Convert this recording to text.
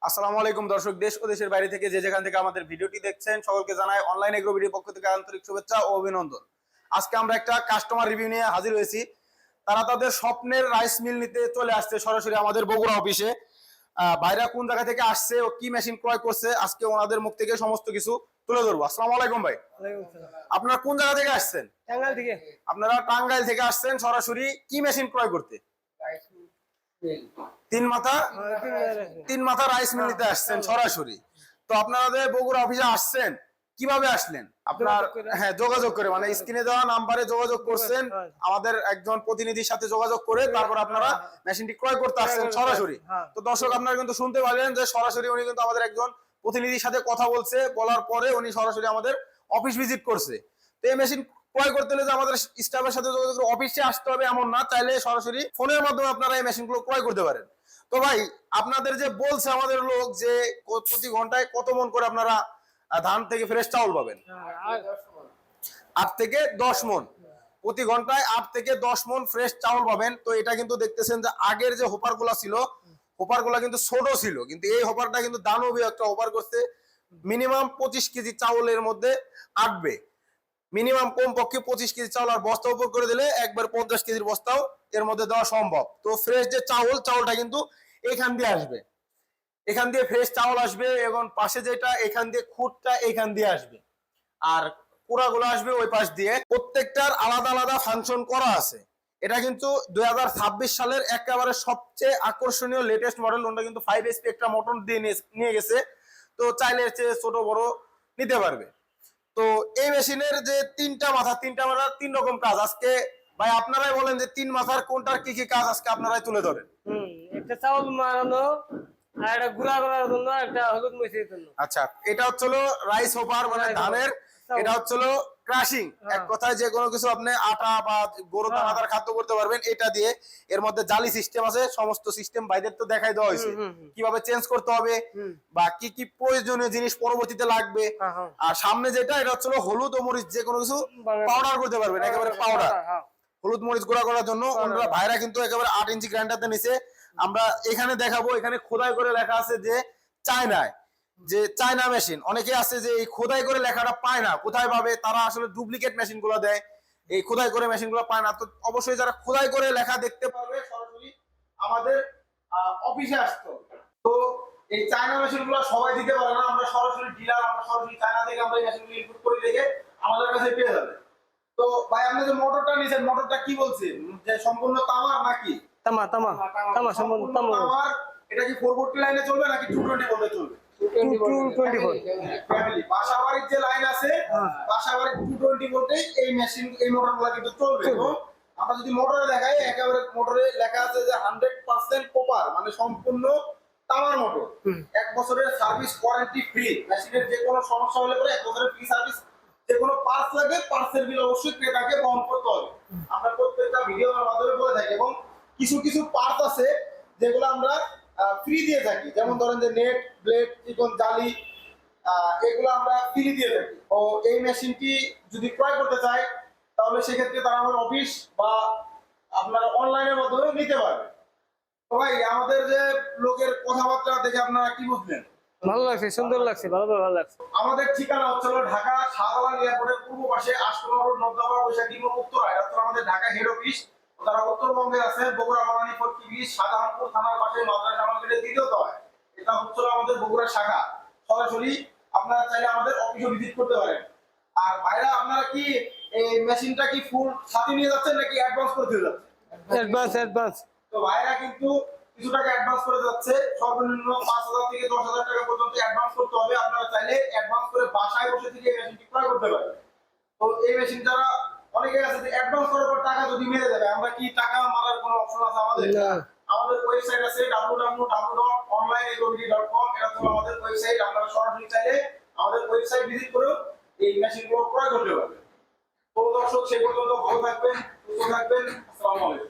আসসালামু আলাইকুম দর্শক, দেশ ও দেশের বাইরে থেকে যে যেখান থেকে আমাদের ভিডিওটি দেখছেন সকলকে জানাই অনলাইন এগ্রো ভিডিও পক্ষ থেকে আন্তরিক শুভেচ্ছা ও অভিনন্দন। আজকে আমরা একটা কাস্টমার রিভিউ নিয়ে হাজির হয়েছি। তারা তাদের স্বপ্নের রাইস মিল নিতে চলে আসছে সরাসরি আমাদের বগুড়া অফিসে। ভাইরা কোন জায়গা থেকে আসছে ও কি মেশিন ক্রয় করছে আজকে ওনাদের মুখ থেকে সমস্ত কিছু তুলে ধরবো। আসসালামু আলাইকুম ভাই। আপনারা কোন জায়গা থেকে আসছেন? টাঙ্গাইল থেকে। আপনারা টাঙ্গাইল থেকে আসছেন সরাসরি কি মেশিন ক্রয় করতে? তিন মাথা রাইস মিল নিতে আসছেন সরাসরি। তো আপনাদের বগুড়া অফিসে আসছেন কিভাবে আসলেন? আপনার যোগাযোগ করে, মানে স্ক্রিনে দেওয়া নাম্বারে যোগাযোগ করছেন, আমাদের একজন প্রতিনিধির সাথে যোগাযোগ করে তারপর আপনারা মেশিনটি ক্রয় করতে আসছেন সরাসরি। তো দর্শক আপনারা কিন্তু শুনতে পারলেন যে সরাসরি উনি কিন্তু আমাদের একজন প্রতিনিধির সাথে কথা বলছে, বলার পরে উনি সরাসরি আমাদের অফিস ভিজিট করছে। তো এই মেশিন ক্রয় করতে হলে যে আমাদের স্টাফের সাথে যোগাযোগ করে অফিসে আসতে হবে এমন না, চাইলে সরাসরি ফোনের মাধ্যমে আপনারা এই মেশিনগুলো ক্রয় করতে পারেন। তো ভাই আপনাদের যে বলছে আমাদের লোক যে প্রতি ঘন্টায় কত মন করে আপনারা ধান থেকে ফ্রেশ চাউল পাবেন? 8 থেকে 10 মন প্রতি ঘন্টায়, 8 থেকে 10 মন ফ্রেশ চাউল পাবেন। তো এটা কিন্তু দেখতেছেন যে আগের যে হোপার গুলা ছিল, হোপার গুলা কিন্তু ছোট ছিল, কিন্তু এই হোপারটা কিন্তু দানবীয় একটা হোপার করছে। মিনিমাম 25 কেজি চাউলের মধ্যে আটবে, মিনিমাম কমপক্ষে 25 কেজি চাউল, আর বস্তা উপর করে দিলে একবার 50 কেজির বস্তাও এর মধ্যে দেওয়া সম্ভব। তো ফ্রেশ যে চাউলটা কিন্তু এখান দিয়ে আসবে, এখান দিয়ে ফ্রেশ চাউল আসবে, এবং পাশে যেটা এখান দিয়ে খুঁটটা এখান দিয়ে আসবে, আর কুড়াগুলো আসবে ওই পাশ দিয়ে। প্রত্যেকটার আলাদা আলাদা ফাংশন করা আছে। এটা কিন্তু 2026 সালের একেবারে সবচেয়ে আকর্ষণীয় লেটেস্ট মডেল। ওটা কিন্তু 5 HP একটা মোটর দিয়ে নিয়ে গেছে। তো চাইলে চেয়ে ছোট বড় নিতে পারবে। তো এই মেশিনের যে তিনটা মাথার 3 রকম কাজ। আজকে ভাই আপনারাই বলেন যে 3 মাথার কোনটার কি কি কাজ আজকে আপনারাই তুলে ধরেন। একটা চাউল মারানো, আর একটা গুঁড়া করার জন্য, একটা হলুদ মরিচের জন্য। আচ্ছা, এটা হচ্ছিল রাইস হোপার, মানে ধানের। এটা হচ্ছিল ক্রাশিং। এক কথায় যে কোনো কিছু আপনি আটা বা গরু দানাদার খাদ্য করতে পারবেন এটা দিয়ে। এর মধ্যে জালি সিস্টেম আছে, সমস্ত সিস্টেম বাইরের তো দেখাই দেওয়া হয়েছে, কিভাবে চেঞ্জ করতে হবে বা কি কি প্রয়োজনীয় জিনিস পরবর্তীতে লাগবে। আর সামনে যেটা, এটা হচ্ছিল হলুদ ও মরিচ, যে কোনো কিছু পাউডার করতে পারবেন, একেবারে পাউডার। হলুদ মরিচ গুঁড়া করার জন্য ওনারা ভাইরা কিন্তু একেবারে 8 ইঞ্চি গ্রাইন্ডারতে নিছে। আমরা এখানে দেখাবো, এখানে খোদাই করে লেখা আছে যে চায়নায়, যে চায়না মেশিন। অনেকে আছে যে এই খোদাই করে লেখাটা পায় না, কোথায় পাবে? তারা আসলে ডুপ্লিকেট মেশিন গুলো দেয়, এই খোদাই করে মেশিন গুলো পায় না। তো অবশ্যই যারা খোদাই করে লেখা দেখতে পারবে সরাসরি আমাদের অফিসে আসতে হবে। তো এই চায়না মেশিন গুলো সবাই দিতে পারে না, আমরা সরাসরি ডিলার, আমরা সরাসরি চায়না থেকে আমরা এই মেশিন গুলো ইনপুট করে রেখে আমাদের কাছে পেয়ে যাবে। তো ভাই আপনি যে মোটরটা নিছেন, মোটরটা কি বলছে যে সম্পূর্ণ তামার নাকি? তামা সম্পূর্ণ তামার। এটা কি 440 লাইনে চলবে নাকি 220 ভোল্টে চলবে? 224 ফ্যামিলি বাসাবাড়ির যে লাইন আছে, বাসাবাড়ির 220 ভোল্টে এই মেশিন, এই মোটরগুলো কিন্তু চলবে। এবং আমরা যদি মোটরে দেখাই, একেবারে মোটরে লেখা আছে যে 100% কপার, মানে সম্পূর্ণ তামার মোটর। 1 বছরের সার্ভিস ওয়ারেন্টি ফ্রি। মেশিনের যে কোনো সমস্যা হলে পরে 1 বছরের ফ্রি সার্ভিস। যে কোনো পার্টস লাগে, পার্টসের বিল অবশ্যই ক্রেতাকে বহন করতে হবে। আমরা প্রত্যেকটা ভিডিওর মাধ্যমে বলে থাকি। এবং কিছু কিছু পার্টস আছে যেগুলো আমরা ফ্রি দিয়ে থাকি, যেমন ধরেন যে নেট, ব্লেড, চিকন জালি, এগুলো আমরা ফ্রি দিয়ে থাকি। ও এই মেশিনটি যদি ক্রয় করতে চাই তাহলে সেক্ষেত্রে তারা আমাদের অফিস বা আপনারা অনলাইনের মাধ্যমে নিতে পারবে। তো ভাই আমাদের যে লোকের কথাবার্তা দেখে আপনারা কি বুঝলেন? ভালো লাগছে, সুন্দর লাগছে, ভালো লাগছে। আমাদের ঠিকানা হচ্ছে ঢাকা শাহজালাল এয়ারপোর্টের পূর্ব পাশে 8 রোড, নবদাপাড়া, বৈশাখী উত্তরা। এটা হচ্ছে আমাদের ঢাকা হেড অফিস। তারা উত্তরবঙ্গে আছে, বগুড়া বানানী ফটকিবি শাহজাহানপুর থানার পাশে মাদ্রাসা মার্কেটের দ্বিতীয় তলায়। এটা হচ্ছে আমাদের বগুড়া শাখা। সরাসরি আপনারা চাইলে আমাদের অফিসে ভিজিট করতে পারেন। আর ভাইরা আপনারা কি এই মেশিনটা কি ফুল সাথে নিয়ে যাচ্ছেন নাকি অ্যাডভান্স করে দিয়ে যাচ্ছেন? অ্যাডভান্স। তো ভাইরা কিন্তু কিছু টাকা অ্যাডভান্স করে যাচ্ছে, সর্বনিম্ন 5000 থেকে 10000 টাকা পর্যন্ত অ্যাডভান্স করতে হবে। আপনারা চাইলে অ্যাডভান্স করে বাসায় বসে থেকে এই মেশিনটি ক্রয় করতে পারবেন। তো এই মেশিন যারা অনেকে আছে যে অ্যাডভান্স করার পর টাকা যদি মেরে যাবে, আমরা কি টাকা মারার কোনো অপশন আছে আমাদের? আমাদের ওয়েবসাইট আছে www.onlineagromedia.com। এটা হলো আমাদের ওয়েবসাইট। আপনারা সরাসরি চাইলে আমাদের ওয়েবসাইট ভিজিট করে এই মেশিনগুলো ক্রয় করতে পারবেন। তো দর্শক সেই পর্যন্ত ভালো থাকবেন, সুস্থ থাকবেন। আসসালামু আলাইকুম।